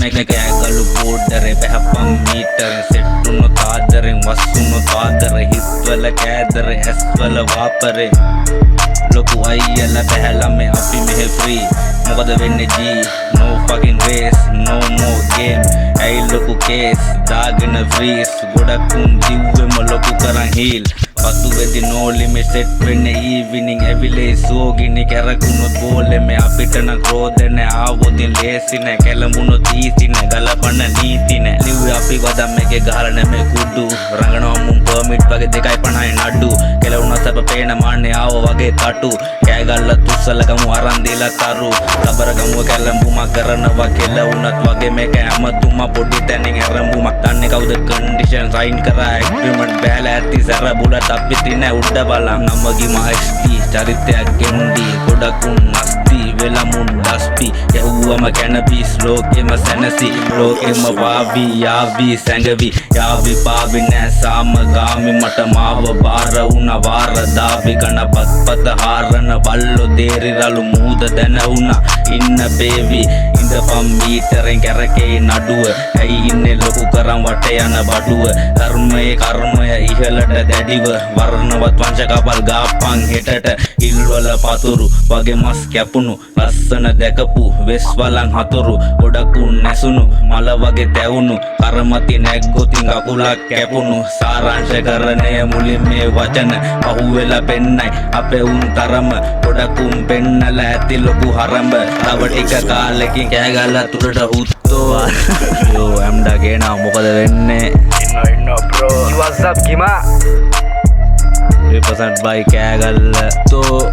මේක කෑගලු බෝඩරේ බැහැපම් මීටරෙන් සෙට්ටුණු තාදරෙන් වස්සුණු තාදරේ හිස්වල කෑදරේ ඇස්වල වාපරේ ලොකු අයියලා බැහැලා මේ අපි මෙහෙ ෆ්‍රී මොකද වෙන්නේ G no fucking race no more game ඇයි ලොකු කේස් දාගෙන ෆ්‍රීස් ගොඩක් උන් දිව්වෙම ලොකු කරන් හීල් පසු වෙදි no limit set වෙන්නේ evening ඇවිලේ සෝගිනි කැරකුණොත් බෝලෙමේ අපිට නම් ක්‍රෝධ නෑ ආවොතින් ලේසි නෑ කැලඹුණොත් ඊසි නෑ ගලපන්න නීති නෑ ලිව්වේ අපි වදම් එකේ ගහලා නැමේ කුඩු රංගනවා මුන් පර්මිට් වගේ 2.50යි නඩු කෙලවුණා සැප පේන මාන්නේ ආව වගේ තටු කෑගල්ල තුස්සල ගමු අරන් දීලා තරු ලබර ගමුව කැලඹුමක් කරනවා කෙලවුණත් වගේ මේක හැමතුම පොඩි තැනින් ඇරඹුමක් දන්නේ කවුද කන්ඩිෂන් සයින් කරා ඇග්‍රීමන්ට් බෑලා ඇති සැර බුලට අපි තින උඩ බලන් නමගිම XD චරිතයක් ගෙන්ඩි ගොඩක් උන් නස්ති වෙලමුන් ඩස්පි යහුවම කැනබිස් ලෝකෙම සැනසි ලෝකෙම වාවි යාවි සැඟවි යාවි පාවි නෑ සාමගාමි මට මාව බාර වුණ වාර දාවි ගණපත් පත හාරන බල්ලෝ දේරි රළු මූද දැන වුණා ඉන්න බේවි ඉඳපම් මීටරෙන් කැරකේ නඩුව ඇයි ඉන්නේ ලොකු කරන් වට යන බඩුව ධර්මයේ කර්මය ඉහළට දැඩිව වර්ණවත් වංශ කපල් ගාපන් හෙටට ඉල්වල පතුරු වගේ මස් කැපුණු ලස්සන දැකපු වෙස් වලන් හතුරු ගොඩක් උන් නැසුණු මල වගේ තැවුණු කරමති නැග්ගොතින් කකුලක් කැපුණු සාරාංශකරණය මුලින් මේ වචන පහුවෙලා පෙන්නයි අපේ උන් තරම ගොඩක් උන් පෙන්නලා ඇති ලොකු හරඹ තව ටික කාලෙකින් කෑගල්ලා තුරට හුත්තෝ යෝ ඇම්ඩා ගේනවා මොකද වෙන්නේ ඉන්න bro what's up Kima 3% by Kegalle තෝ